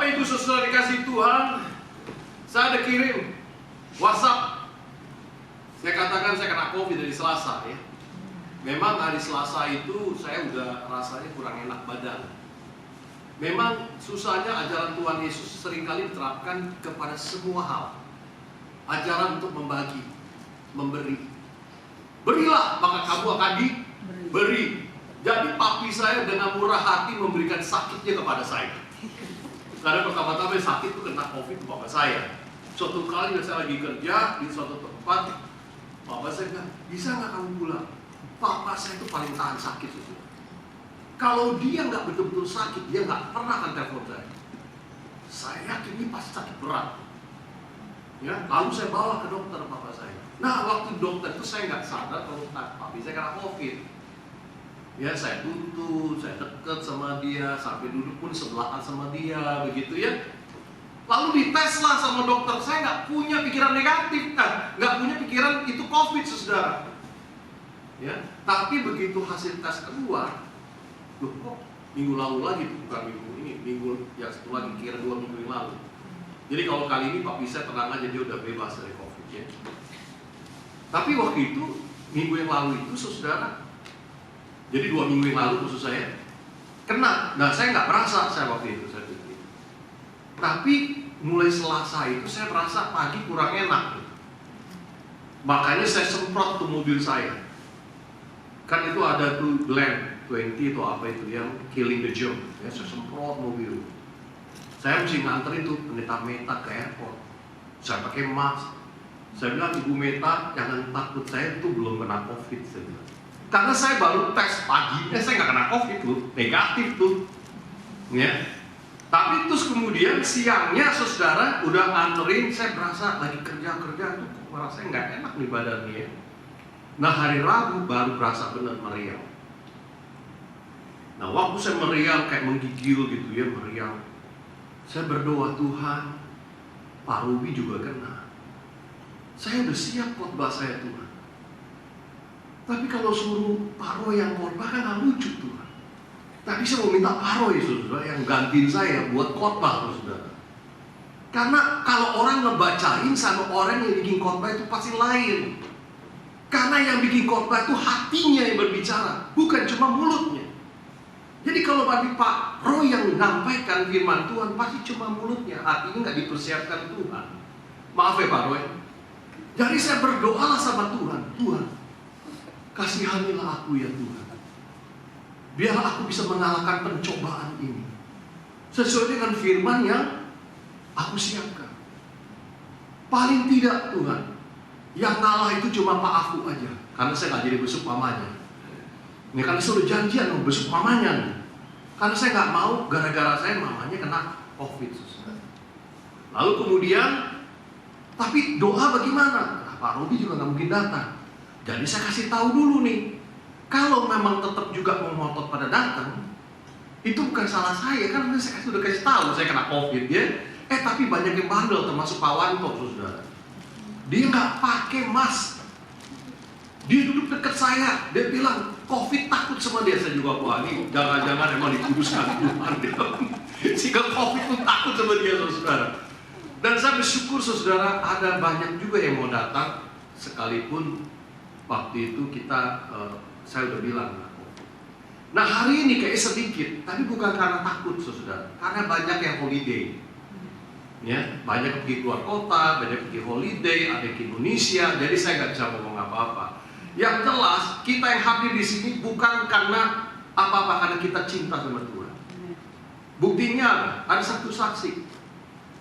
Bapak Ibu Saudara dikasih Tuhan, saya ada kirim WhatsApp. Saya katakan saya kena COVID dari Selasa ya. Memang hari Selasa itu saya udah rasanya kurang enak badan. Memang susahnya ajaran Tuhan Yesus seringkali diterapkan kepada semua hal. Ajaran untuk membagi, memberi. Berilah maka kamu akan diberi. Jadi papi saya dengan murah hati memberikan sakitnya kepada saya. Karena pertama-tama sakit itu kena COVID ke bapak saya. Suatu kali saya lagi kerja di suatu tempat, bapak saya bilang, bisa nggak kamu pulang? Papa saya itu paling tahan sakit itu. Kalau dia nggak betul-betul sakit, dia nggak pernah akan telepon saya. Saya yakin ini pasti sakit berat. Ya, lalu saya bawa ke dokter papa saya. Nah, waktu dokter itu saya nggak sadar kalau papi saya kena COVID. Ya, saya tuntut, saya deket sama dia, sampai duduk pun sebelahan sama dia, begitu ya. Lalu dites lah sama dokter, saya nggak punya pikiran negatif, kan? Nggak punya pikiran itu COVID, saudara. Ya, tapi begitu hasil tes keluar, loh kok minggu lalu lagi, bukan minggu ini, minggu yang satu lagi, kira 2 minggu yang lalu. Jadi kalau kali ini papi saya tenang aja, dia udah bebas dari COVID ya. Tapi waktu itu, minggu yang lalu itu, saudara, jadi 2 minggu yang lalu khusus saya kena. Nah, saya nggak merasa saya waktu itu saya pikir. Tapi mulai Selasa itu saya merasa pagi kurang enak. Makanya saya semprot ke mobil saya. Kan itu ada tuh Blend 20 atau apa itu yang killing the germ. Ya, saya semprot mobil. Saya mesti nganterin tuh pendeta Meta ke airport. Saya pakai mask. Saya bilang, Ibu Meta jangan takut, saya tuh belum kena COVID. Saya bilang. Karena saya baru tes paginya, saya nggak kena COVID tuh, negatif tuh, ya. Tapi terus kemudian siangnya, saudara, udah nganterin, saya berasa lagi kerja tuh, kok merasa nggak enak nih badannya. Ya. Nah hari Rabu baru berasa benar meriang. Nah waktu saya meriang kayak menggigil gitu ya, meriang. Saya berdoa, Tuhan, Pak Ruby juga kena. Saya udah siap khotbah saya, Tuhan. Tapi kalau suruh Pak Roy yang khotbah kan nggak lucu tuh. Tadi saya mau minta Pak Roy saudara yang gantiin saya buat khotbah saudara. Karena kalau orang ngebacain sama orang yang bikin khotbah itu pasti lain. Karena yang bikin khotbah itu hatinya yang berbicara, bukan cuma mulutnya. Jadi kalau bagi Pak Roy yang menyampaikan firman Tuhan pasti cuma mulutnya, hatinya nggak dipersiapkan Tuhan. Maaf ya Pak Roy. Jadi saya berdoalah sama Tuhan, Tuhan, kasihanilah aku ya Tuhan. Biar aku bisa mengalahkan pencobaan ini sesuai dengan firman yang aku siapkan. Paling tidak Tuhan, yang ngalah itu cuma Pak aku aja. Karena saya gak jadi besuk mamanya. Ini kan suruh janjian mau besuk mamanya nih. Karena saya gak mau gara-gara saya mamanya kena COVID. Lalu kemudian, tapi doa bagaimana? Nah, Pak Robi juga gak mungkin datang. Jadi saya kasih tahu dulu nih, kalau memang tetap juga mau ngotot pada datang, itu bukan salah saya, kan saya sudah kasih tahu saya kena COVID ya. Tapi banyak yang bandel, termasuk Pak Wanto, saudara. Dia nggak pakai mask, dia duduk dekat saya, dia bilang COVID takut sama dia. Saya juga wah ini jangan-jangan emang dikuduskan Tuhan, sehingga COVID pun takut sama dia, saudara. Dan saya bersyukur, saudara, ada banyak juga yang mau datang, sekalipun waktu itu kita, saya udah bilang. Nah hari ini kayak sedikit, tapi bukan karena takut saudara, karena banyak yang holiday. Ya, banyak pergi keluar kota, banyak pergi holiday, ada ke Indonesia, jadi saya nggak bisa ngomong apa-apa. Yang jelas kita yang hadir di sini bukan karena apa-apa, karena kita cinta sama Tuhan. Buktinya ada satu saksi,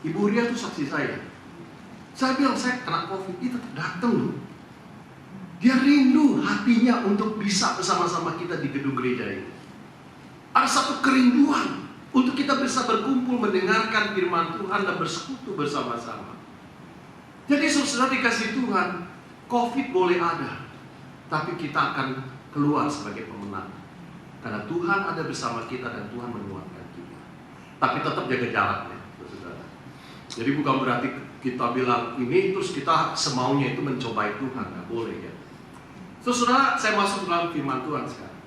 Ibu Ria itu saksi saya. Saya bilang saya kena COVID, itu datang loh. Dia rindu hatinya untuk bisa bersama-sama kita di gedung gereja ini. Ada satu kerinduan untuk kita bisa berkumpul mendengarkan firman Tuhan dan bersekutu bersama-sama. Jadi saudara dikasih Tuhan, COVID boleh ada, tapi kita akan keluar sebagai pemenang. Karena Tuhan ada bersama kita dan Tuhan menguatkan kita. Tapi tetap jaga jaraknya, saudara. Jadi bukan berarti kita bilang ini terus kita semaunya itu mencobai Tuhan, nggak boleh ya. Saudara, saya masuk dalam firman Tuhan sekarang.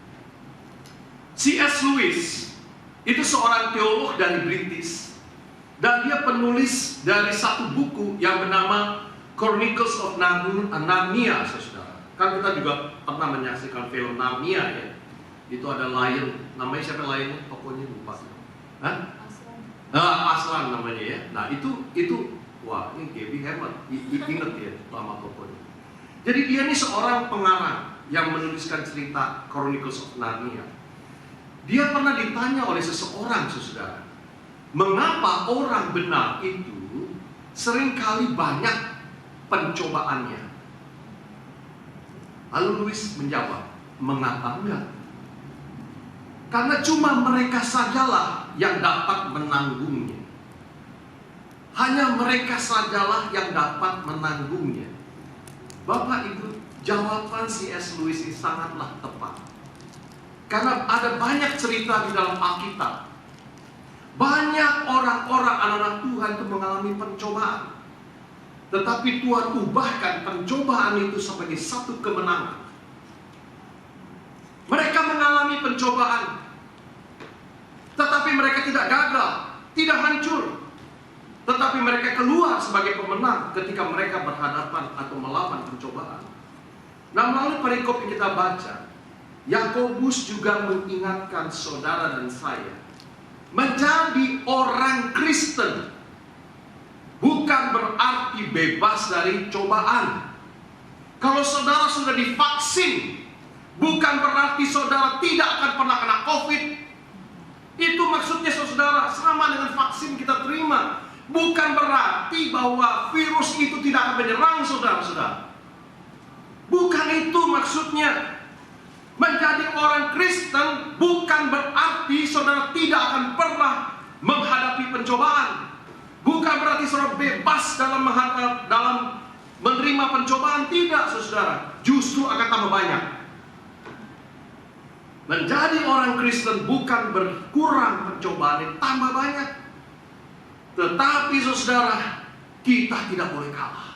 C.S. Lewis itu seorang teolog dari British. Dan dia penulis dari satu buku yang bernama Chronicles of Narnia, saudara. Kan kita juga pernah menyaksikan film Narnia ya. Itu ada lion, namanya siapa lionnya? Pokoknya lupa. Hah? Aslan namanya ya. Nah itu wah ini Gaby hebat, inget ya nama pokoknya. Jadi dia ini seorang pengarang yang menuliskan cerita Chronicles of Narnia. Dia pernah ditanya oleh seseorang, saudara, mengapa orang benar itu seringkali banyak pencobaannya? Lalu Louis menjawab, mengapa enggak? Karena cuma mereka sajalah yang dapat menanggungnya. Hanya mereka sajalah yang dapat menanggungnya. Bapak Ibu, jawaban C.S. Lewis ini sangatlah tepat. Karena ada banyak cerita di dalam Alkitab. Banyak orang-orang anak-anak Tuhan itu mengalami pencobaan. Tetapi Tuhan ubahkan pencobaan itu sebagai satu kemenangan. Mereka mengalami pencobaan, tetapi mereka tidak gagal, tidak hancur. Tetapi mereka keluar sebagai pemenang ketika mereka berhadapan atau melawan pencobaan. Nah, melalui perikop yang kita baca, Yakobus juga mengingatkan saudara dan saya, menjadi orang Kristen bukan berarti bebas dari cobaan. Kalau saudara sudah divaksin, bukan berarti saudara tidak akan pernah kena COVID. Itu maksudnya saudara, sama dengan vaksin kita terima. Bukan berarti bahwa virus itu tidak akan menyerang saudara-saudara. Bukan itu maksudnya. Menjadi orang Kristen bukan berarti saudara tidak akan pernah menghadapi pencobaan. Bukan berarti saudara bebas dalam menerima pencobaan. Tidak, saudara. Justru akan tambah banyak. Menjadi orang Kristen bukan berkurang pencobaan, tambah banyak. Tetapi saudara, kita tidak boleh kalah.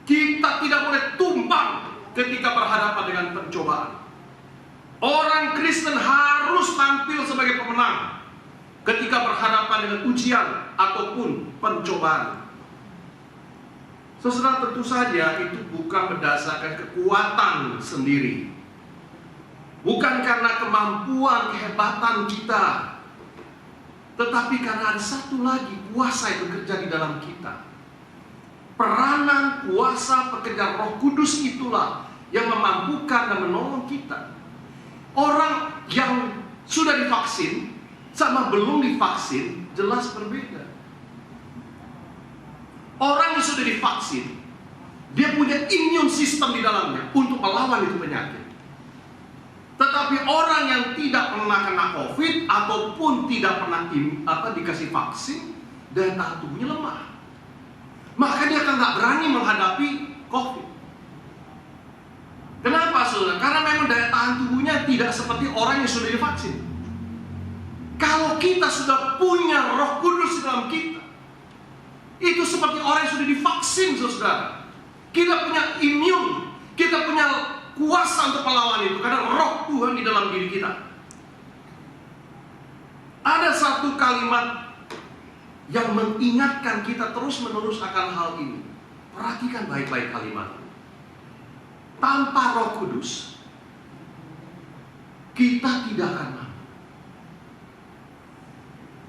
Kita tidak boleh tumbang ketika berhadapan dengan pencobaan. Orang Kristen harus tampil sebagai pemenang ketika berhadapan dengan ujian ataupun pencobaan. Saudara, tentu saja itu bukan berdasarkan kekuatan sendiri. Bukan karena kemampuan, kehebatan kita, tetapi karena ada satu lagi kuasa yang bekerja di dalam kita. Peranan kuasa pekerja Roh Kudus itulah yang memampukan dan menolong kita. Orang yang sudah divaksin sama belum divaksin jelas berbeda. Orang yang sudah divaksin, dia punya immune system di dalamnya untuk melawan itu penyakit. Tetapi orang yang tidak pernah kena COVID ataupun tidak pernah dikasih vaksin, daya tahan tubuhnya lemah. Maka dia akan nggak berani menghadapi COVID. Kenapa, saudara? Karena memang daya tahan tubuhnya tidak seperti orang yang sudah divaksin. Kalau kita sudah punya Roh Kudus di dalam kita, itu seperti orang yang sudah divaksin, saudara. Kita punya imun, kita punya kuasa untuk melawan itu karena Roh Tuhan di dalam diri kita. Ada satu kalimat yang mengingatkan kita terus-menerus akan hal ini. Perhatikan baik-baik kalimat. Tanpa Roh Kudus, kita tidak akan mampu.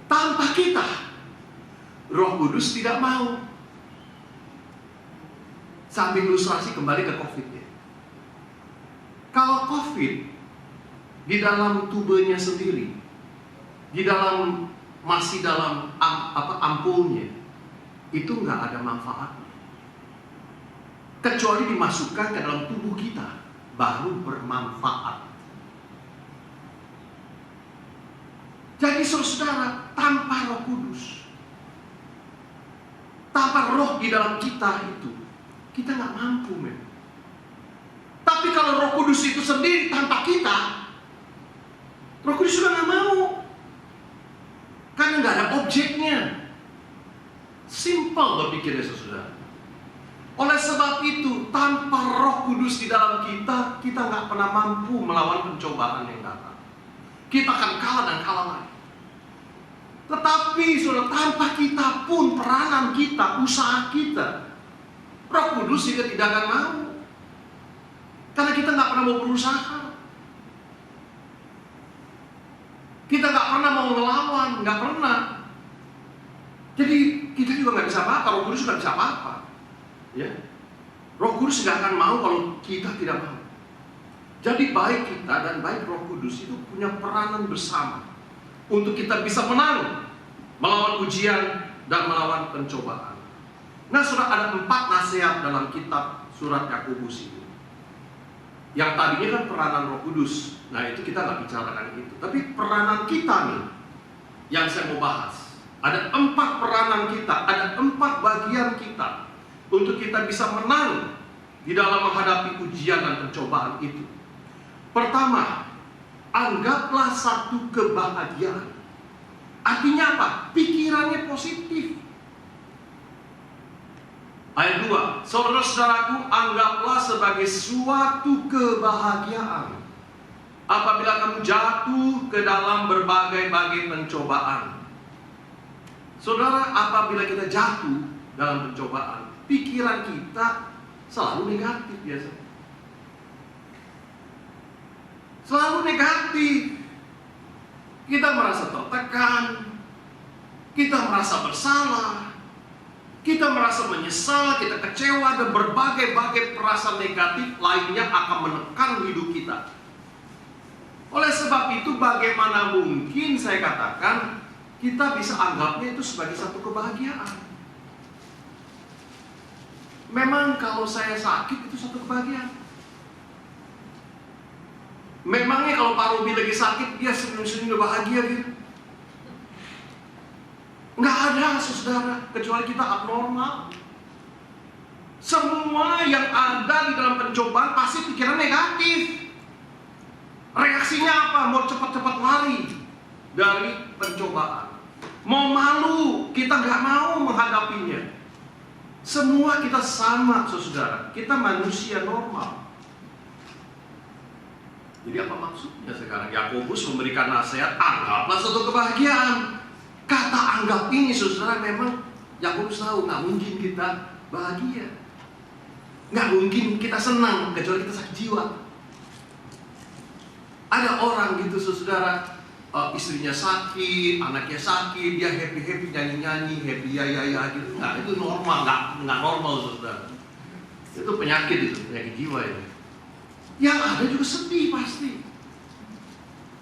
Tanpa kita, Roh Kudus tidak mau. Sambil ilustrasi kembali ke COVID ya. Kalau COVID di dalam tubuhnya sendiri, masih dalam ampulnya, itu nggak ada manfaatnya. Kecuali dimasukkan ke dalam tubuh kita, baru bermanfaat. Jadi saudara, tanpa Roh Kudus, tanpa Roh di dalam kita itu, kita nggak mampu, men. Tapi kalau Roh Kudus itu sendiri tanpa kita, Roh Kudus sudah nggak mau, karena nggak ada objeknya. Simple berpikirnya, saudara. Oleh sebab itu, tanpa Roh Kudus di dalam kita, kita nggak pernah mampu melawan pencobaan yang datang. Kita akan kalah dan kalah lagi. Tetapi saudara, tanpa kita pun, peranan kita, usaha kita, Roh Kudus juga tidak akan mau. Karena kita nggak pernah mau berusaha. Kita nggak pernah mau melawan, nggak pernah. Jadi kita juga nggak bisa apa-apa, Roh Kudus nggak bisa apa-apa. Ya, Roh Kudus nggak akan mau kalau kita tidak mau. Jadi baik kita dan baik Roh Kudus itu punya peranan bersama untuk kita bisa menang melawan ujian dan melawan pencobaan. Nah, saudara, ada 4 nasihat dalam kitab surat Yakobus ini. Yang tadinya kan peranan Roh Kudus. Nah, itu kita nggak bicarakan itu. Tapi peranan kita nih yang saya mau bahas. Ada 4 peranan kita, ada 4 bagian kita untuk kita bisa menang di dalam menghadapi ujian dan pencobaan itu. Pertama, anggaplah satu kebahagiaan. Artinya apa? Pikirannya positif. Ayat 2, saudara-saudaraku, anggaplah sebagai suatu kebahagiaan apabila kamu jatuh ke dalam berbagai-bagai pencobaan. Saudara, apabila kita jatuh dalam pencobaan, pikiran kita selalu negatif biasanya. Selalu negatif. Kita merasa tertekan, kita merasa bersalah, kita merasa menyesal, kita kecewa, dan berbagai-bagai perasaan negatif lainnya akan menekan hidup kita. Oleh sebab itu, bagaimana mungkin saya katakan kita bisa anggapnya itu sebagai satu kebahagiaan? Memang kalau saya sakit itu satu kebahagiaan. Memangnya kalau Pak Robi lagi sakit dia senyum-senyum bahagia gitu? Nggak ada, saudara, kecuali kita abnormal. Semua yang ada di dalam pencobaan pasti pikiran negatif. Reaksinya apa? Mau cepat-cepat lari dari pencobaan. Mau malu, kita nggak mau menghadapinya. Semua kita sama, saudara. Kita manusia normal. Jadi apa maksudnya sekarang? Yakobus memberikan nasihat, anggaplah suatu kebahagiaan. Kata anggap ini, saudara, memang Yakobus tahu nggak mungkin kita bahagia, nggak mungkin kita senang kecuali kita sakit jiwa. Ada orang gitu, saudara, istrinya sakit, anaknya sakit, dia happy nyanyi happy ya gitu. Nah, itu normal, nggak normal, saudara. Itu penyakit jiwa itu. Yang ada juga sedih pasti.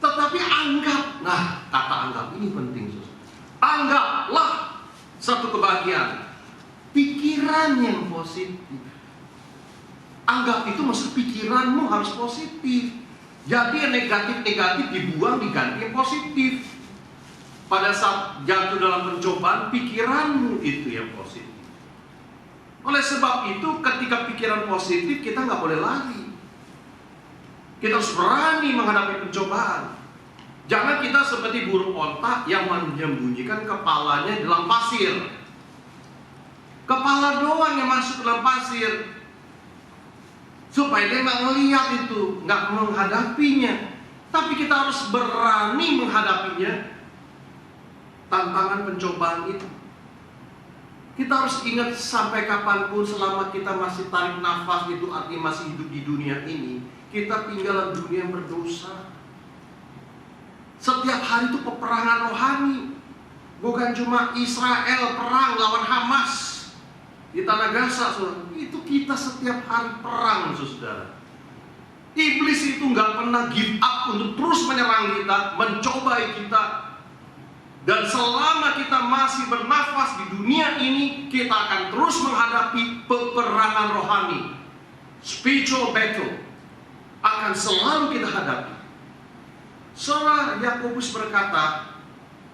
Tetapi anggap, nah kata anggap ini penting, saudara. Anggaplah satu kebahagiaan, pikiran yang positif. Anggap itu maksud pikiranmu harus positif. Jadi yang negatif-negatif dibuang, diganti yang positif. Pada saat jatuh dalam pencobaan, pikiranmu itu yang positif. Oleh sebab itu, ketika pikiran positif, kita nggak boleh lari. Kita harus berani menghadapi pencobaan. Jangan kita seperti burung onta yang menyembunyikan kepalanya dalam pasir. Kepala doang yang masuk dalam pasir, supaya dia nggak melihat itu, nggak menghadapinya. Tapi kita harus berani menghadapinya, tantangan pencobaan itu. Kita harus ingat sampai kapanpun, selama kita masih tarik nafas, itu artinya masih hidup di dunia ini, kita tinggal di dunia yang berdosa. Setiap hari itu peperangan rohani. Bukan cuma Israel perang lawan Hamas di tanah Gaza, saudara. Itu kita setiap hari perang, saudara. Iblis itu nggak pernah give up untuk terus menyerang kita, mencobai kita. Dan selama kita masih bernafas di dunia ini, kita akan terus menghadapi peperangan rohani. Spiritual battle akan selalu kita hadapi. Saudara, Yakobus berkata,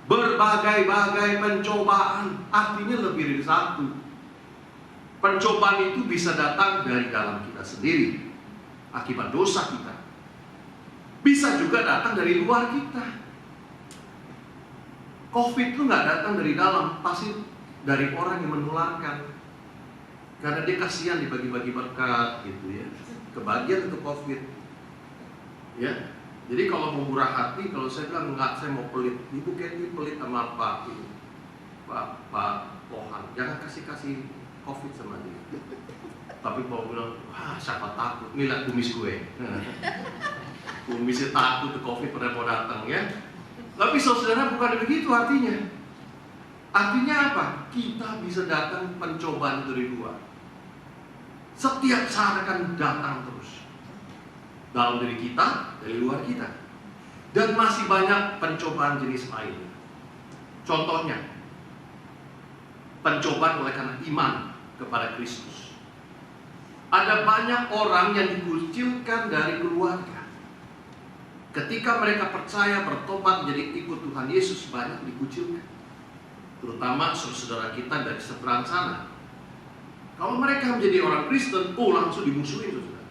berbagai-bagai pencobaan, artinya lebih dari satu. Pencobaan itu bisa datang dari dalam kita sendiri, akibat dosa kita. Bisa juga datang dari luar kita. Covid itu nggak datang dari dalam, pasti dari orang yang menularkan. Karena dia kasihan dibagi-bagi berkat, gitu ya. Kebagian untuk Covid. Ya, Jadi kalau mau murah hati, kalau saya bilang enggak, saya mau pelit. Ibu Candy pelit sama Pak ini, Pak Pohan. Jangan kasih COVID sama dia. Tapi kalau bilang, wah siapa takut, ini lihat kumis gue. Kumisnya takut, COVID pada mau datang ya. Tapi saudara bukan begitu artinya. Artinya apa? Kita bisa datang pencobaan dari luar. Setiap saat akan datang terus. Dalam diri kita, dari luar kita. Dan masih banyak pencobaan jenis lain. Contohnya, pencobaan oleh karena iman kepada Kristus. Ada banyak orang yang dikucilkan dari keluarga. Ketika mereka percaya, bertobat, menjadi ikut Tuhan Yesus, banyak dikucilkan. Terutama saudara kita dari seberang sana. Kalau mereka menjadi orang Kristen, langsung dimusuhin, saudara.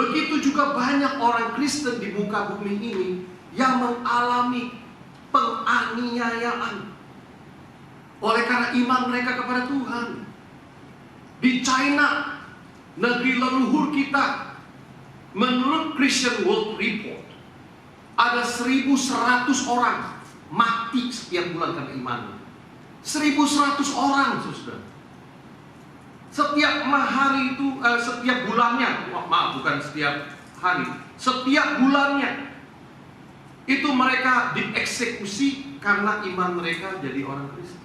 Begitu juga banyak orang Kristen di muka bumi ini yang mengalami penganiayaan oleh karena iman mereka kepada Tuhan. Di China, negeri leluhur kita, menurut Christian World Report, ada 1.100 orang mati setiap bulan karena imannya. 1.100 orang, saudara. Setiap hari itu, setiap bulannya, bukan setiap hari, setiap bulannya itu mereka dieksekusi karena iman mereka jadi orang Kristen.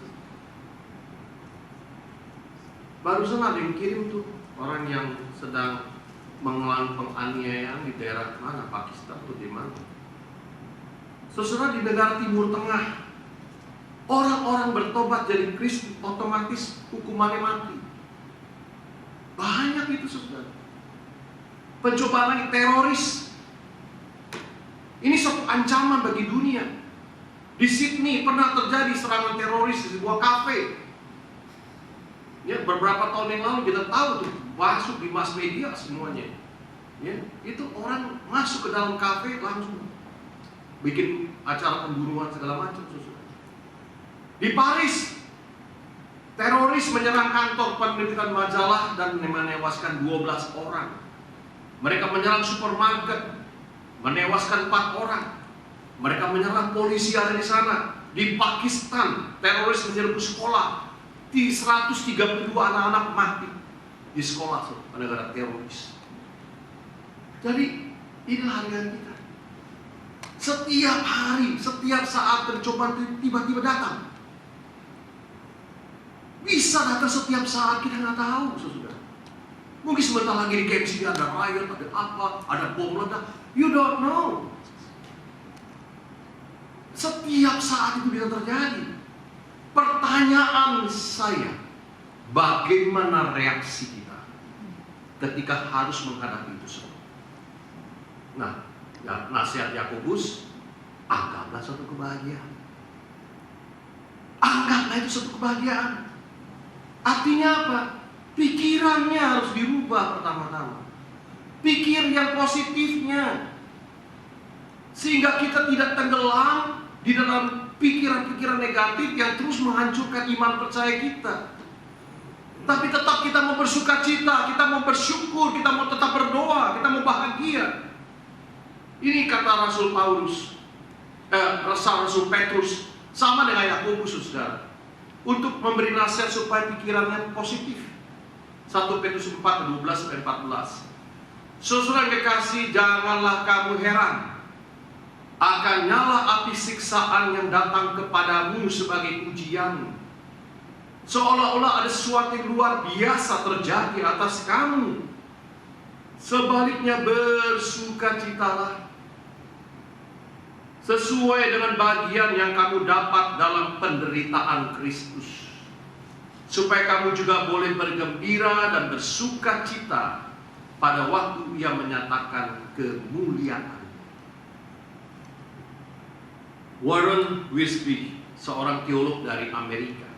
Barusan ada yang kirim tuh orang yang sedang mengalami penganiayaan di daerah mana, Pakistan atau di mana. Saudara, di negara Timur Tengah, orang-orang bertobat jadi Kristen otomatis hukumannya mati. Banyak itu, saudara. Pencobaan lagi teroris. Ini suatu ancaman bagi dunia. Di Sydney pernah terjadi serangan teroris di sebuah kafe. Ya, beberapa tahun yang lalu kita tahu tuh, masuk di mass media semuanya. Ya, itu orang masuk ke dalam kafe langsung bikin acara pembunuhan segala macam, saudara. Di Paris, teroris menyerang kantor penerbitan majalah dan menewaskan 12 orang. Mereka menyerang supermarket, menewaskan 4 orang. Mereka menyerang polisi ada di sana. Di Pakistan, teroris menyerbu sekolah. Di 132 anak-anak mati di sekolah, negara teroris. Jadi inilah harga kita. Setiap hari, setiap saat pencobaan tiba-tiba datang. Bisa datang setiap saat, kita nggak tahu, saudara. Mungkin sebentar lagi di KMC ada riot, ada apa, ada bom ledak. You don't know. Setiap saat itu bisa terjadi. Pertanyaan saya, bagaimana reaksi kita ketika harus menghadapi itu semua? Nah, ya, nasihat Yakobus, anggaplah suatu kebahagiaan. Anggaplah itu suatu kebahagiaan. Artinya apa? Pikirannya harus dirubah pertama-tama. Pikir yang positifnya. Sehingga kita tidak tenggelam di dalam pikiran-pikiran negatif yang terus menghancurkan iman percaya kita. Tapi tetap kita mau bersuka cita, kita mau bersyukur, kita mau tetap berdoa, kita mau bahagia. Ini kata Rasul Paulus, Rasul Petrus, sama dengan Yakobus, saudara. Untuk memberi nasihat supaya pikirannya positif. 1 Petrus 4, 12-14. Saudara kekasih, janganlah kamu heran akan nyala api siksaan yang datang kepadamu sebagai ujian, seolah-olah ada sesuatu yang luar biasa terjadi atas kamu. Sebaliknya bersukacitalah sesuai dengan bagian yang kamu dapat dalam penderitaan Kristus, supaya kamu juga boleh bergembira dan bersukacita pada waktu Ia menyatakan kemuliaan. Warren Wiersbe, seorang teolog dari Amerika,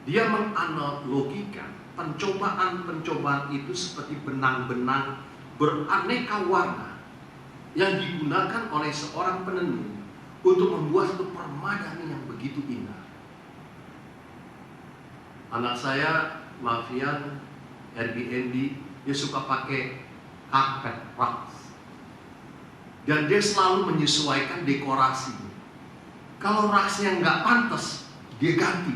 dia menganalogikan pencobaan-pencobaan itu seperti benang-benang beraneka warna yang digunakan oleh seorang penenun untuk membuat satu permadani yang begitu indah. Anak saya, Mafian, Airbnb, dia suka pakai carpet rugs. Dan dia selalu menyesuaikan dekorasi. Kalau rasanya nggak pantas, dia ganti.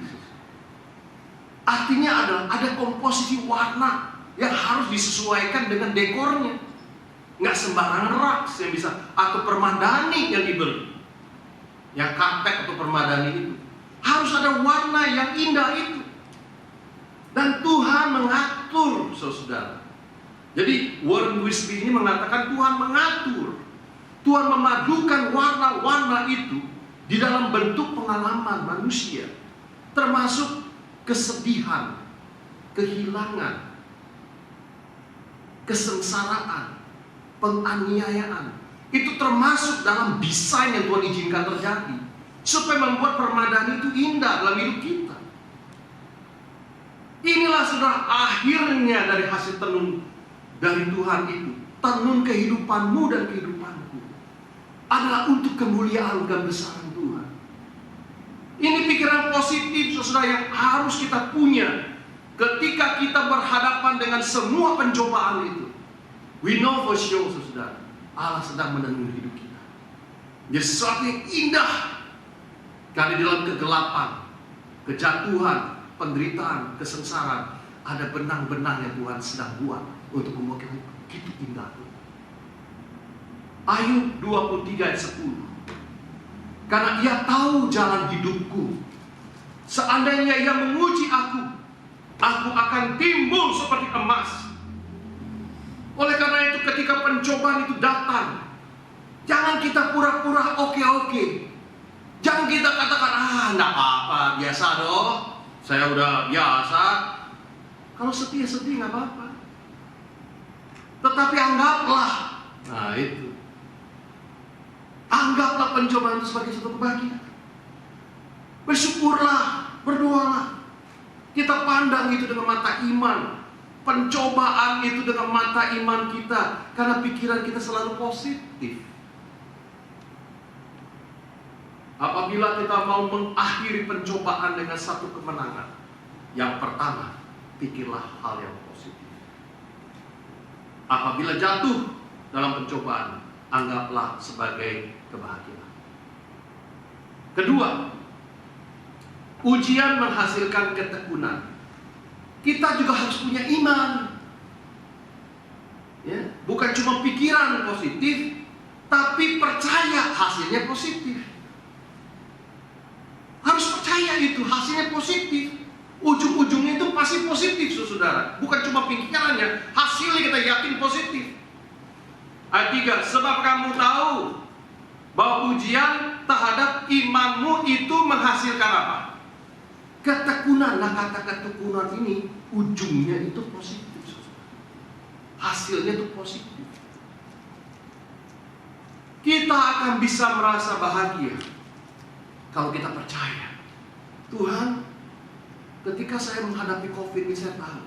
Artinya ada komposisi warna yang harus disesuaikan dengan dekornya. Nggak sembarangan raks yang bisa, atau permadani yang dibeli. Yang karpet atau permadani itu. Harus ada warna yang indah itu. Dan Tuhan mengatur, saudara. Jadi Warren Wiersbe ini mengatakan Tuhan mengatur. Tuhan memadukan warna-warna itu di dalam bentuk pengalaman manusia. Termasuk kesedihan, kehilangan, kesengsaraan, penganiayaan. Itu termasuk dalam desain yang Tuhan izinkan terjadi, supaya membuat permadani itu indah dalam hidup kita. Inilah saudara akhirnya dari hasil tenun dari Tuhan itu. Tenun kehidupanmu dan kehidupanku adalah untuk kemuliaan dan kebesaran Tuhan. Ini pikiran positif saudara yang harus kita punya ketika kita berhadapan dengan semua pencobaan itu. We know for sure saudara, Allah sedang menenun hidup kita. Jadi sesuatu yang indah. Karena di dalam kegelapan, kejatuhan, penderitaan, kesengsaraan, ada benang-benang yang Tuhan sedang buat untuk membuat kita begitu indah. Ayub 23 ayat 10. Karena ia tahu jalan hidupku. Seandainya ia menguji aku akan timbul seperti emas. Oleh karena itu ketika pencobaan itu datang, jangan kita pura-pura oke-oke. Jangan kita katakan, enggak apa-apa, biasa dong. Saya udah biasa. Kalau sedih enggak apa-apa. Tetapi anggaplah, nah itu, anggaplah pencobaan itu sebagai satu kebahagiaan. Bersyukurlah, berdoalah. Kita pandang itu dengan mata iman. Pencobaan itu dengan mata iman kita. Karena pikiran kita selalu positif. Apabila kita mau mengakhiri pencobaan dengan satu kemenangan, yang pertama, pikirlah hal yang positif. Apabila jatuh dalam pencobaan, anggaplah sebagai kebahagiaan. Kedua, ujian menghasilkan ketekunan. Kita juga harus punya iman. Ya, bukan cuma pikiran positif, tapi percaya hasilnya positif. Harus percaya itu hasilnya positif. Ujung-ujungnya itu pasti positif, saudara. Bukan cuma pikirannya, hasilnya kita yakin positif. Ayat 3, sebab kamu tahu bahwa ujian terhadap imanmu itu menghasilkan apa? Ketekunan. Nah, kata ketekunan ini ujungnya itu positif, saudara. Hasilnya itu positif. Kita akan bisa merasa bahagia kalau kita percaya, Tuhan, ketika saya menghadapi COVID ini, saya tahu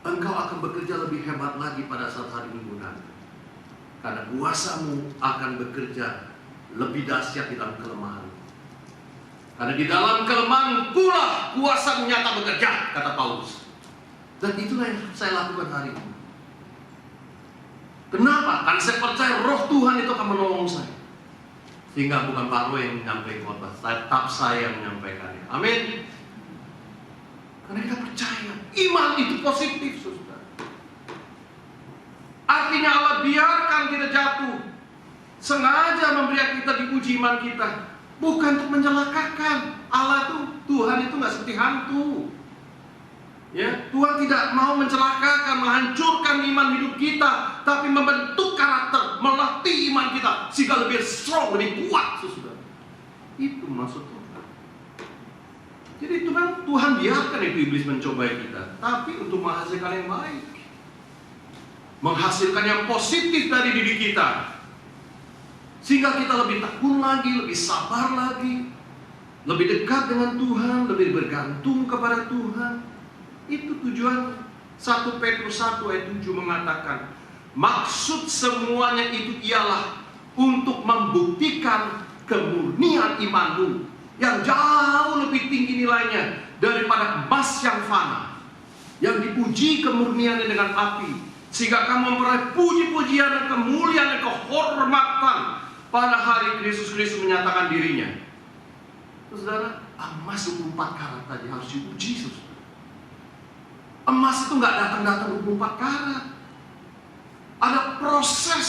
Engkau akan bekerja lebih hebat lagi pada saat hari Minggu nanti. Karena kuasa-Mu akan bekerja lebih dahsyat di dalam kelemahan. Karena di dalam kelemahan pula kuasa nyata bekerja, kata Paulus. Dan itulah yang saya lakukan hari ini. Kenapa? Karena saya percaya roh Tuhan itu akan menolong saya. Sehingga bukan Pak Roy yang menyampaikan khotbah, tetap saya yang menyampaikannya. Amin. Karena kita percaya iman itu positif, saudara. Artinya Allah biarkan kita jatuh, sengaja memberi kita diuji iman kita, bukan untuk mencelakakan. Allah Tuhan itu nggak seperti hantu. Ya, Tuhan tidak mau mencelakakan, menghancurkan iman hidup kita, tapi membentuk karakter, melatih iman kita sehingga lebih strong, lebih kuat, saudara. Itu maksud Tuhan. Jadi Tuhan biarkan itu iblis mencobai kita, tapi untuk menghasilkan yang baik, menghasilkan yang positif dari diri kita, sehingga kita lebih tekun lagi, lebih sabar lagi, lebih dekat dengan Tuhan, lebih bergantung kepada Tuhan. Itu tujuan 1 Petrus 1 ayat 7 mengatakan, maksud semuanya itu ialah untuk membuktikan kemurnian imanmu yang jauh lebih tinggi nilainya daripada emas yang fana, yang diuji kemurniannya dengan api, sehingga kamu memperoleh puji-pujian dan kemuliaan dan kehormatan pada hari Yesus Kristus menyatakan dirinya. Saudara, emas 24 karat tadi harus diuji, saudara. Emas itu nggak datang-datang 24 karat. Ada proses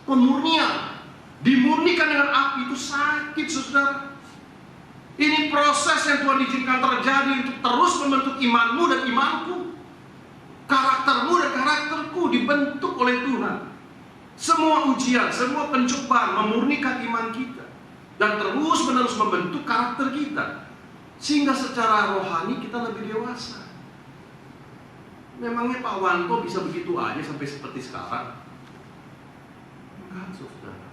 pemurnian. Dimurnikan dengan api itu sakit, saudara. Ini proses yang Tuhan izinkan terjadi untuk terus membentuk imanmu dan imanku. Karaktermu dan karakterku dibentuk oleh Tuhan. Semua ujian, semua pencobaan memurnikan iman kita dan terus menerus membentuk karakter kita, sehingga secara rohani kita lebih dewasa. Memangnya Pak Wanto bisa begitu aja sampai seperti sekarang? Enggak, saudara.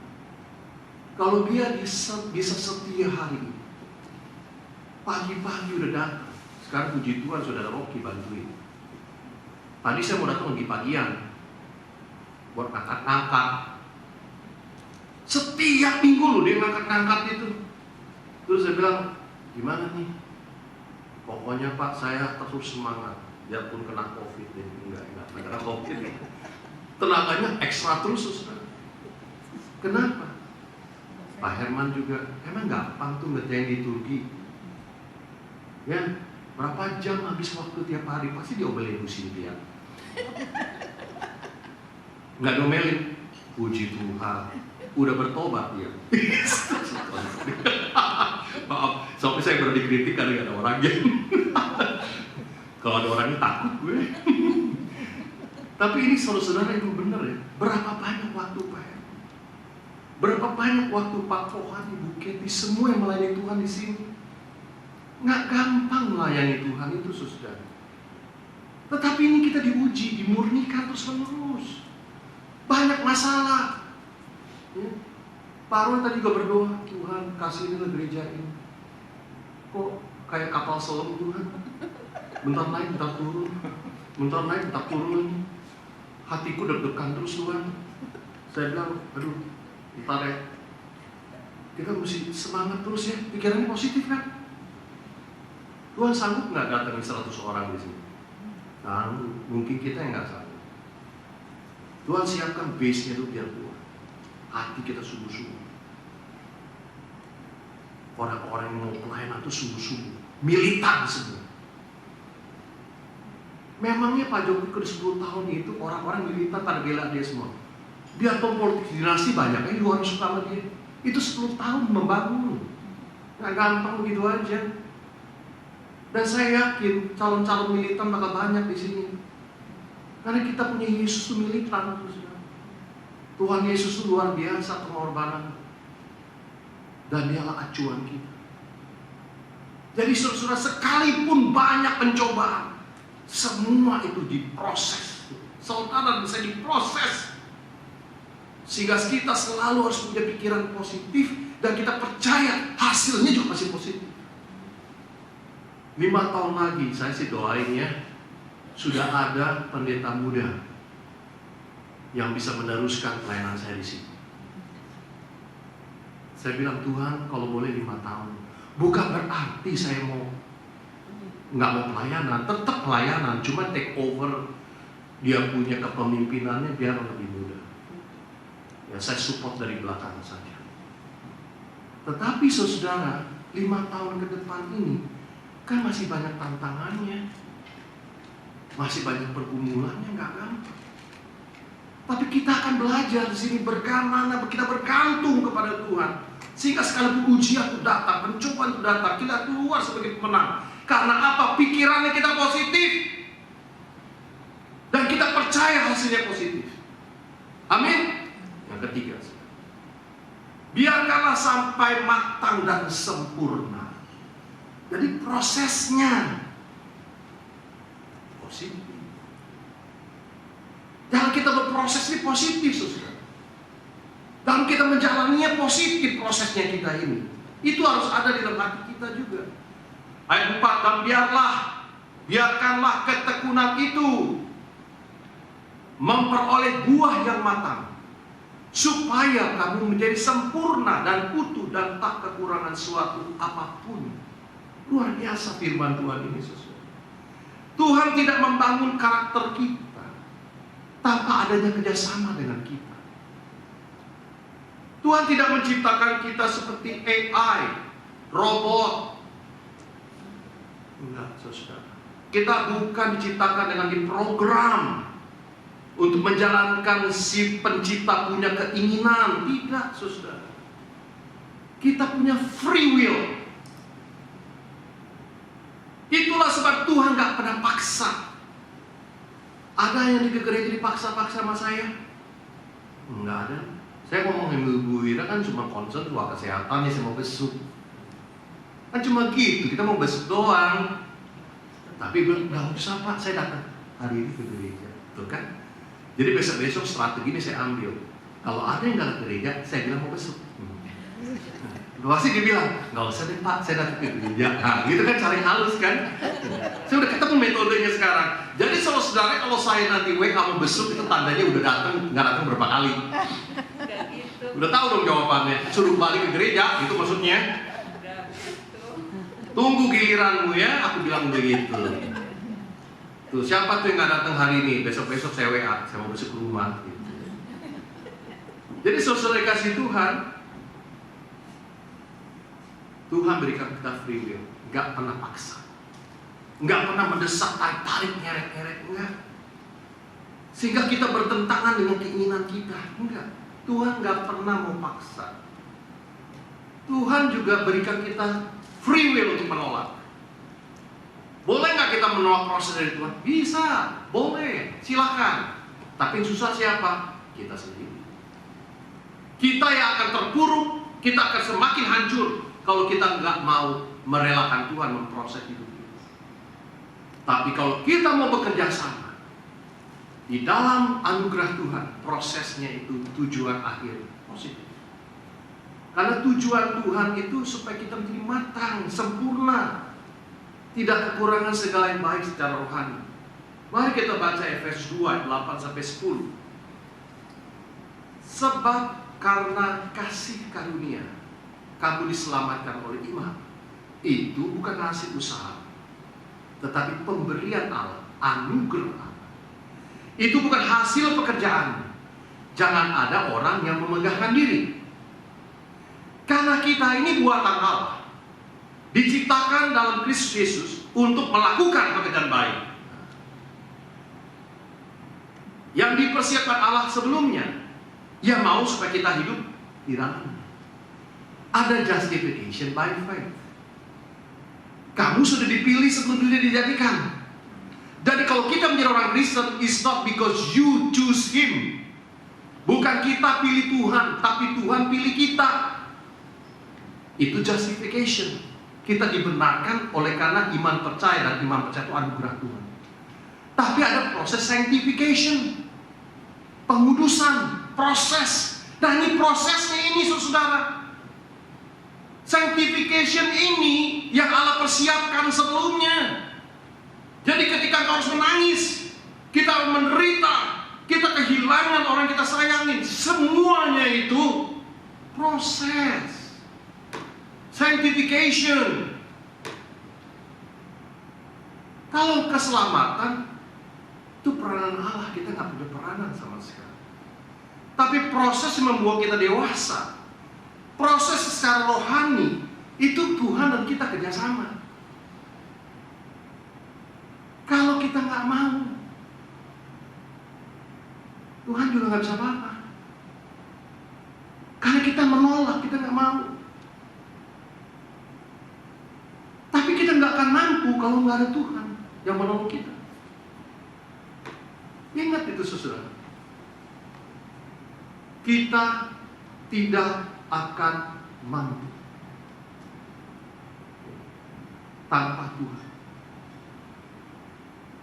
Kalau dia bisa setia hari ini, pagi-pagi udah datang. Sekarang puji Tuhan saudara Rocky bantuin. Tadi saya mau datang lagi pagian buat ngangkat-ngangkat. Setiap minggu loh dia ngangkat-ngangkat itu. Terus saya bilang, gimana nih? Pokoknya Pak, saya terus semangat. Biarpun kena COVID ini. Enggak kena COVID. Tenaganya ekstra terus, saudara. Kenapa? Pak Herman juga, emang gampang tuh ngerjain liturgi. Ya, berapa jam habis waktu tiap hari? Pasti diomelin Bu Cynthia. Nggak domelin, puji Tuhan, udah bertobat dia. Maaf, sampai saya pernah dikritik karena nggak ada orangnya. Kalau ada orangnya takut gue. Tapi ini saudara itu benar ya. Berapa banyak waktu Pak? Berapa banyak waktu Pak Pohan, Ibu Keti, semua yang melayani Tuhan di sini. Nggak gampang melayani Tuhan itu, saudara. Tetapi ini kita diuji, dimurnikan terus menerus. Banyak masalah. Ya. Pak Arwan tadi juga berdoa, Tuhan kasih ini gereja ini. Kok kayak kapal selam Tuhan? Bentar naik, bentar turun. Bentar naik, bentar turun. Hatiku deg-degan terus Tuhan. Saya bilang, aduh, bentar ya. Kita mesti semangat terus ya. Pikirannya positif kan? Tuhan sanggup nggak datangin 100 orang di sini? Nah, mungkin kita yang nggak sanggup. Tuhan siapkan base-nya itu biar kuat. Hati kita sungguh-sungguh. Orang-orang yang mau pelayanan itu sungguh-sungguh. Militan semua. Memangnya Pak Jokowi ke 10 tahun itu orang-orang militan pada bela dia semua. Dia tahu politik dinasti banyak, ini orang suka sama dia. Itu 10 tahun membangun. Nggak gampang begitu aja. Dan saya yakin calon-calon militan bakal banyak di sini. Karena kita punya Yesus itu militan. Tuhan Yesus itu luar biasa pengorbanan. Dan dialah acuan kita. Jadi saudara, sekalipun banyak pencobaan, semua itu diproses. Saudara bisa diproses. Sehingga kita selalu harus punya pikiran positif. Dan kita percaya hasilnya juga masih positif. 5 tahun lagi, saya sih doain ya, sudah ada pendeta muda yang bisa meneruskan pelayanan saya di sini. Saya bilang, Tuhan kalau boleh 5 tahun. Bukan berarti saya nggak mau pelayanan, tetap pelayanan, cuma take over dia punya kepemimpinannya biar lebih mudah. Ya saya support dari belakang saja. Tetapi saudara, 5 tahun ke depan ini kan masih banyak tantangannya, masih banyak pergumulannya, nggak gampang. Tapi kita akan belajar di sini bagaimana kita bergantung kepada Tuhan, sehingga sekalipun ujian itu datang, pencobaan itu datang, kita keluar sebagai pemenang. Karena apa? Pikirannya kita positif, dan kita percaya hasilnya positif. Amin. Yang ketiga, biarkanlah sampai matang dan sempurna. Jadi prosesnya positif. Jangan kita berproses ini positif, saudara. Dan kita menjalaninya positif prosesnya kita ini. Itu harus ada di dalam hati kita juga. Ayat 4, dan biarkanlah ketekunan itu memperoleh buah yang matang, supaya kamu menjadi sempurna dan utuh dan tak kekurangan suatu apapun. Luar biasa firman Tuhan ini, saudara. Tuhan tidak membangun karakter kita, tanpa adanya kerjasama dengan kita. Tuhan tidak menciptakan kita seperti AI, robot. Enggak, saudara. Kita bukan diciptakan dengan diprogram untuk menjalankan si pencipta punya keinginan. Tidak, saudara. Kita punya free will. Itulah sebab Tuhan gak pernah paksa. Ada yang di gereja dipaksa-paksa sama saya? Enggak ada. Saya ngomong sama Ibu Wira kan cuma concern soal kesehatan, ya saya mau besuk. Kan cuma gitu, kita mau besuk doang. Tapi bilang, gak usah Pak, saya datang hari ini ke gereja. Betul kan? Jadi besok-besok strategi ini saya ambil. Kalau ada yang gak ke gereja, saya bilang mau besuk. Pasti dia bilang, gak usah deh Pak, saya datang ke gereja. Nah, gitu kan cara yang halus kan? Saya udah ketemu metodenya sekarang. Jadi saudara, kalau saya nanti WA mau besuk, itu tandanya udah datang, gak datang berapa kali. Udah tahu dong jawabannya. Suruh balik ke gereja, itu maksudnya. Tunggu giliranmu ya, aku bilang begitu. Tuh, siapa tuh yang gak datang hari ini? Besok-besok saya WA, saya mau besok ke rumah. Gitu. Jadi saudara kasih Tuhan berikan kita free will, gak pernah paksa, gak pernah mendesak, tarik, nyeret, enggak. Sehingga kita bertentangan dengan keinginan kita, enggak. Tuhan gak pernah mau paksa. Tuhan juga berikan kita free will untuk menolak. Boleh gak kita menolak proses dari Tuhan? Bisa, boleh, silakan. Tapi yang susah siapa? Kita sendiri. Kita yang akan terpuruk, kita akan semakin hancur kalau kita nggak mau merelakan Tuhan memproses hidup kita. Tapi kalau kita mau bekerja sama di dalam anugerah Tuhan, prosesnya itu tujuan akhir positif. Karena tujuan Tuhan itu supaya kita menjadi matang, sempurna, tidak kekurangan segala yang baik secara rohani. Mari kita baca Efesus 2 8-10. Sebab karena kasih karunia kamu diselamatkan oleh iman. Itu bukan hasil usaha, tetapi pemberian Allah, anugerah Allah. Itu bukan hasil pekerjaan. Jangan ada orang yang memegahkan diri. Karena kita ini buatan Allah, diciptakan dalam Kristus Yesus untuk melakukan pekerjaan baik yang dipersiapkan Allah sebelumnya. Ia mau supaya kita hidup di dalamnya. Ada justification by faith. Kamu sudah dipilih sebelum dunia dijadikan. Jadi kalau kita menjadi orang Kristen, it's not because you choose Him. Bukan kita pilih Tuhan, tapi Tuhan pilih kita. Itu justification. Kita dibenarkan oleh karena iman percaya, dan iman percaya itu anugerah Tuhan. Tapi ada proses sanctification, pengudusan, proses. Dan ini prosesnya ini saudara. Sanctification ini yang Allah persiapkan sebelumnya. Jadi ketika kau harus menangis, kita harus menderita, kita kehilangan orang kita sayangin, semuanya itu proses sanctification. Kalau keselamatan itu peranan Allah, kita nggak punya peranan sama sekali. Tapi proses yang membuat kita dewasa, proses secara rohani, itu Tuhan dan kita kerjasama. Kalau kita nggak mau, Tuhan juga nggak bisa apa-apa. Karena kita menolak, kita nggak mau. Tapi kita nggak akan mampu kalau nggak ada Tuhan yang menolong kita. Ingat itu saudara. Kita tidak akan mampu tanpa Tuhan.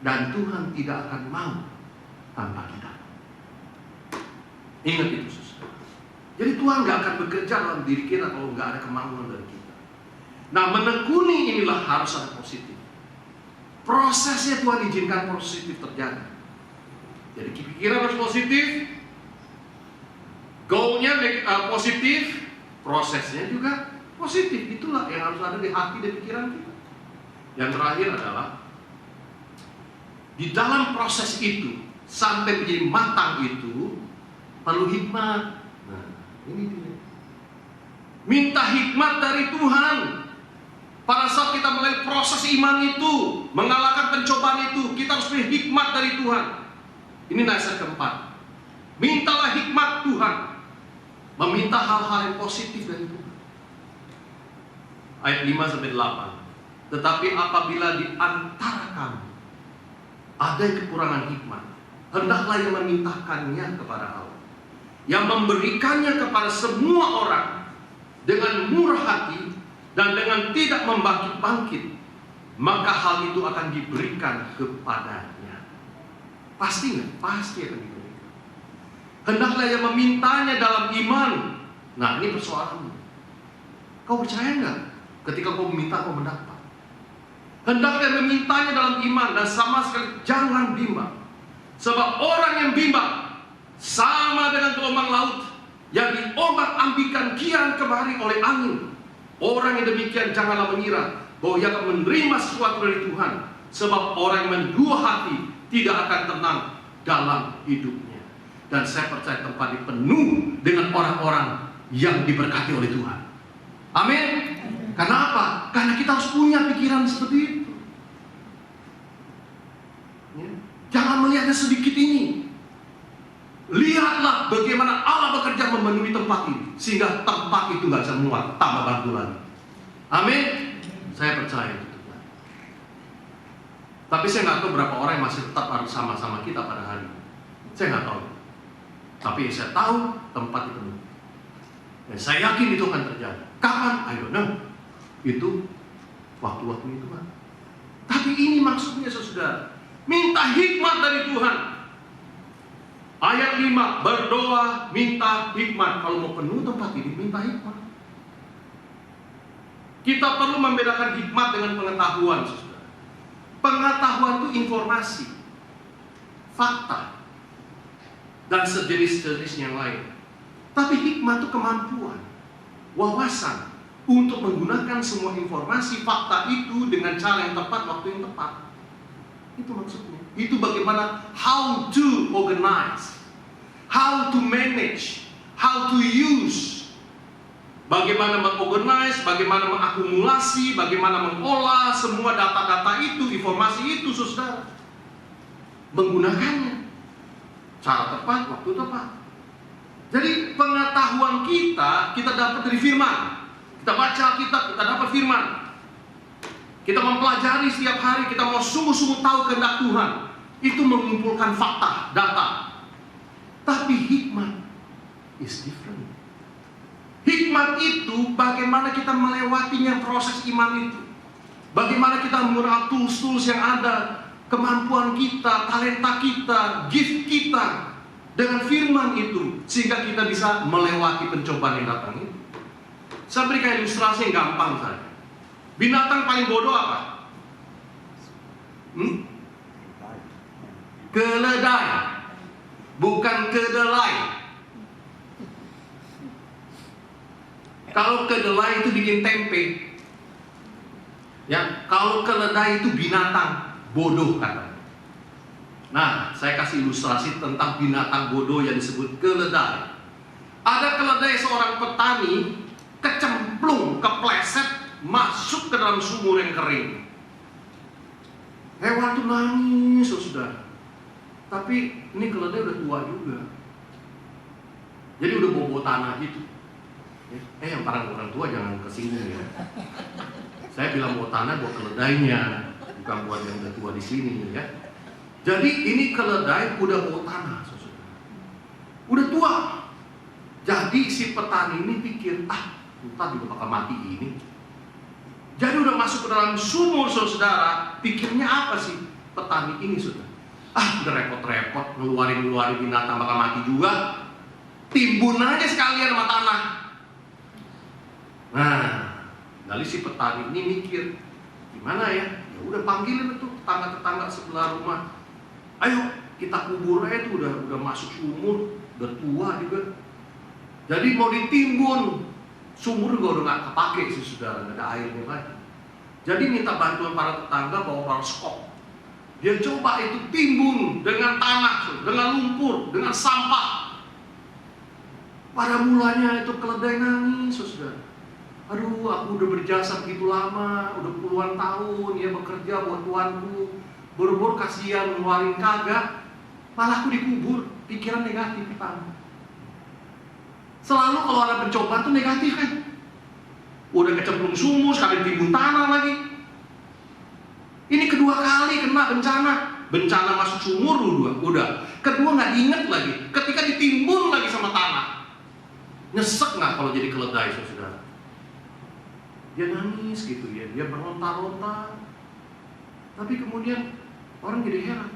Dan Tuhan tidak akan mau tanpa kita. Ingat itu saudara. Jadi Tuhan gak akan bekerja dalam diri kita kalau gak ada kemauan dari kita. Nah, menekuni inilah harus ada positif. Prosesnya Tuhan izinkan positif terjadi. Jadi pikiran harus positif, goalnya positif, prosesnya juga positif. Itulah yang harus ada di hati dan pikiran kita. Yang terakhir adalah di dalam proses itu sampai menjadi matang itu perlu hikmat. Nah, ini dia. Minta hikmat dari Tuhan. Pada saat kita mulai proses iman itu, mengalahkan pencobaan itu, kita harus punya hikmat dari Tuhan. Ini nasihat keempat. Mintalah hikmat Tuhan. Meminta hal-hal yang positif dari Tuhan. Ayat 5-8. Tetapi apabila di antara kamu ada yang kekurangan hikmat, hendaklah yang memintakannya kepada Allah, yang memberikannya kepada semua orang dengan murah hati dan dengan tidak membangkit-bangkit, maka hal itu akan diberikan kepadanya. Pasti nggak? Pasti akan diberikan. Hendaklah yang memintanya dalam iman. Nah, ini persoalannya. Kau percaya nggak? Ketika kau meminta, kau mendapat. Hendaklah memintanya dalam iman dan sama sekali jangan bimbang. Sebab orang yang bimbang sama dengan gelombang laut yang diombak-ambikan kian kemari oleh angin. Orang yang demikian janganlah mengira bahwa ia akan menerima sesuatu dari Tuhan. Sebab orang yang mendua hati tidak akan tenang dalam hidupnya. Dan saya percaya tempat ini penuh dengan orang-orang yang diberkati oleh Tuhan. Amin. Kenapa? Karena kita harus punya pikiran seperti itu. Ya. Jangan melihatnya sedikit ini. Lihatlah bagaimana Allah bekerja memenuhi tempat ini, sehingga tempat itu nggak bisa muat, tambah batu lagi. Amin. Saya percaya itu. Tapi saya nggak tahu berapa orang yang masih tetap harus sama-sama kita pada hari ini. Saya nggak tahu. Tapi saya tahu tempat itu penuh. Dan saya yakin itu akan terjadi. Kapan? I don't know. Itu waktu-waktu itu kan. Tapi ini maksudnya saudara, minta hikmat dari Tuhan. Ayat 5, berdoa minta hikmat. Kalau mau penuh tempat ini, minta hikmat. Kita perlu membedakan hikmat dengan pengetahuan, saudara. Pengetahuan itu informasi, fakta, dan sejenis-jenis yang lain. Tapi hikmat itu kemampuan, wawasan untuk menggunakan semua informasi fakta itu dengan cara yang tepat, waktu yang tepat. Itu maksudnya. Itu bagaimana how to organize, how to manage, how to use. Bagaimana mengorganize, bagaimana mengakumulasi, bagaimana mengolah semua data-data itu, informasi itu, saudara. Menggunakannya cara tepat, waktu tepat. Jadi pengetahuan kita dapat dari firman. Kita baca Alkitab, kita dapat firman. Kita mempelajari setiap hari, kita mau sungguh-sungguh tahu kehendak Tuhan. Itu mengumpulkan fakta, data. Tapi hikmat is different. Hikmat itu bagaimana kita melewatinya proses iman itu. Bagaimana kita menggunakan tools-tools yang ada, kemampuan kita, talenta kita, gift kita dengan firman itu, sehingga kita bisa melewati pencobaan yang datang itu. Saya berikan ilustrasi yang gampang saja. Binatang paling bodoh apa? Keledai, bukan kedelai. Kalau kedelai itu bikin tempe, ya. Kalau keledai itu binatang bodoh katanya. Nah, saya kasih ilustrasi tentang binatang bodoh yang disebut keledai. Ada keledai seorang petani kecemplung, kepleset, masuk ke dalam sumur yang kering. Hewan itu nangis, saudara. Tapi ini keledai udah tua juga. Jadi udah bobo tanah gitu. Yang orang tua jangan kesinggung ya. Saya bilang bawa tanah buat keledainya, bukan buat yang udah tua di sini ya. Jadi ini keledai udah bawa tanah, saudara. Udah tua. Jadi si petani ini pikir, entar juga bakal mati ini. Jadi udah masuk ke dalam sumur, saudara. Pikirnya apa sih petani ini, saudara? Udah repot-repot ngeluarin binatang bakal mati juga. Timbun aja sekalian sama tanah. Nah, lalu si petani ini mikir, gimana ya? Ya udah panggilin itu tetangga-tetangga sebelah rumah. Ayo kita kubur aja tuh, udah masuk sumur, udah tua juga. Jadi mau ditimbun, sumur juga udah nggak kepake sih saudara, nggak ada airnya lagi. Jadi minta bantuan para tetangga bawa skop, Dia coba itu timbun dengan tanah, dengan lumpur, dengan sampah. Pada mulanya itu keledai nangis, saudara. Aduh, aku udah berjasa begitu lama, udah puluhan tahun ya bekerja buat Tuanku. Boro-boro kasihan ngeluarin kagak, malah aku dikubur. Pikiran negatif pertama. Selalu kalau ada pencobaan tuh negatif kan. Udah kecemplung sumur, sekali timbun tanah lagi. Ini kedua kali kena bencana. Bencana masuk sumur udah. Kedua nggak diinget lagi. Ketika ditimbun lagi sama tanah. Nyesek nggak kalau jadi keledai, saudara? Dia nangis gitu ya, dia berontak-ontak. Tapi kemudian orang jadi heran.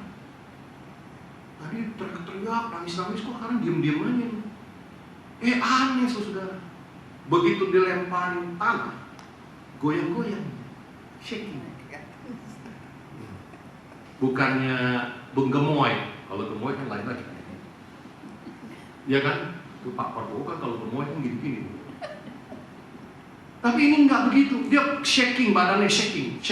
Tadi teriak-teriak, nangis-nangis, kok sekarang diem-diem aja nih. Aneh, saudara. Begitu dilemparin tanah, goyang-goyang, shaking. Bukannya gemoy, kalau gemoy kan lain lagi. Iya kan? Itu Pak Prabowo kan kalau gemoy kan gini-gini. Tapi ini nggak begitu, dia shaking, badannya shaking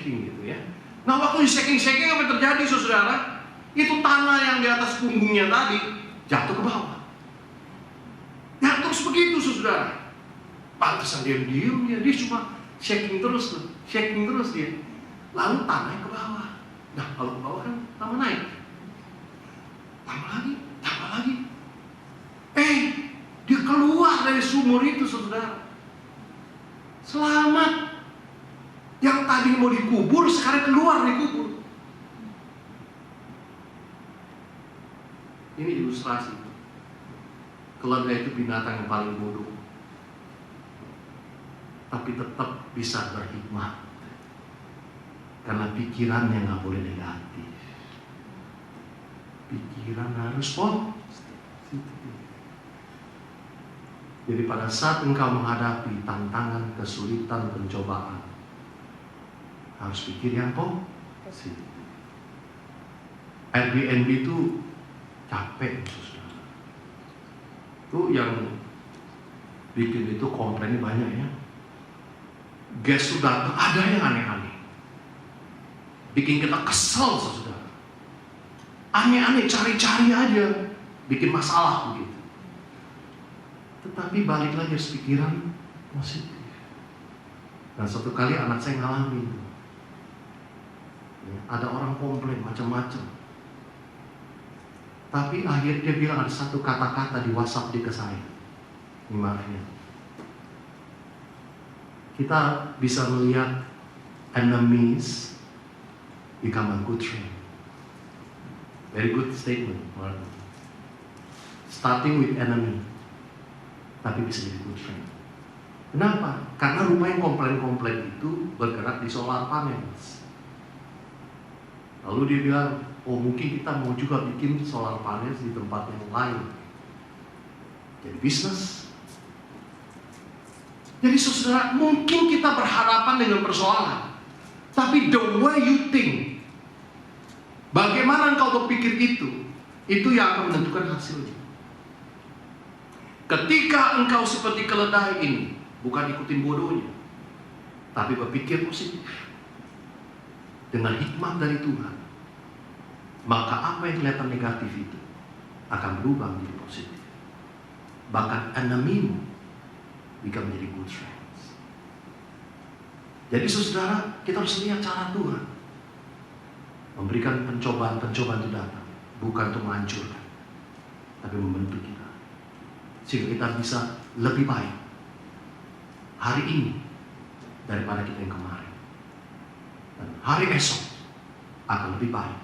gitu ya. Nah waktu shaking apa yang terjadi, saudara? Itu tanah yang di atas punggungnya tadi jatuh ke bawah. Ya terus begitu, saudara. Pantesan diam-diam dia cuma shaking terus dia. Lalu tanahnya ke bawah. Nah kalau ke bawah kan tambah naik, tambah lagi. Dia keluar dari sumur itu, saudara. Selamat. Yang tadi mau dikubur sekarang keluar dikubur. Ini ilustrasi. Keledai itu binatang yang paling bodoh, tapi tetap bisa berhikmat. Karena pikirannya nggak boleh negatif. Pikiran harus positif. Jadi pada saat engkau menghadapi tantangan, kesulitan, pencobaan, harus pikir yang positif. Airbnb itu capek, saudara. Itu yang bikin itu komplainnya banyak ya. Guest sudah ada yang aneh-aneh, bikin kita kesel, saudara. Aneh-aneh, cari-cari aja, bikin masalah begitu. Tetapi balik lagi harus pikiran positif. Dan suatu kali anak saya ngalamin, ada orang komplain macam-macam. Tapi akhirnya dia bilang ada satu kata-kata di WhatsApp dia ke saya. Ini maknanya. Kita bisa melihat enemies become a good friend. Very good statement. Starting with enemy, tapi bisa jadi good friend. Kenapa? Karena rupanya komplain-komplain itu bergerak di solar panel. Lalu dia bilang, mungkin kita mau juga bikin solar panel di tempat yang lain. Jadi bisnis. Jadi saudara, mungkin kita berhadapan dengan persoalan, tapi the way you think, bagaimana engkau berpikir itu yang akan menentukan hasilnya. Ketika engkau seperti keledai ini, bukan ikutin bodohnya, tapi berpikir positif dengan hikmat dari Tuhan, maka apa yang kelihatan negatif itu akan berubah menjadi positif. Bahkan enemy-mu bisa menjadi good friends. Jadi saudara, kita harus lihat cara Tuhan memberikan pencobaan-pencobaan itu datang, bukan untuk menghancurkan, tapi membentuk kita, sehingga kita bisa lebih baik hari ini daripada kita yang kemarin. Dan hari esok akan lebih baik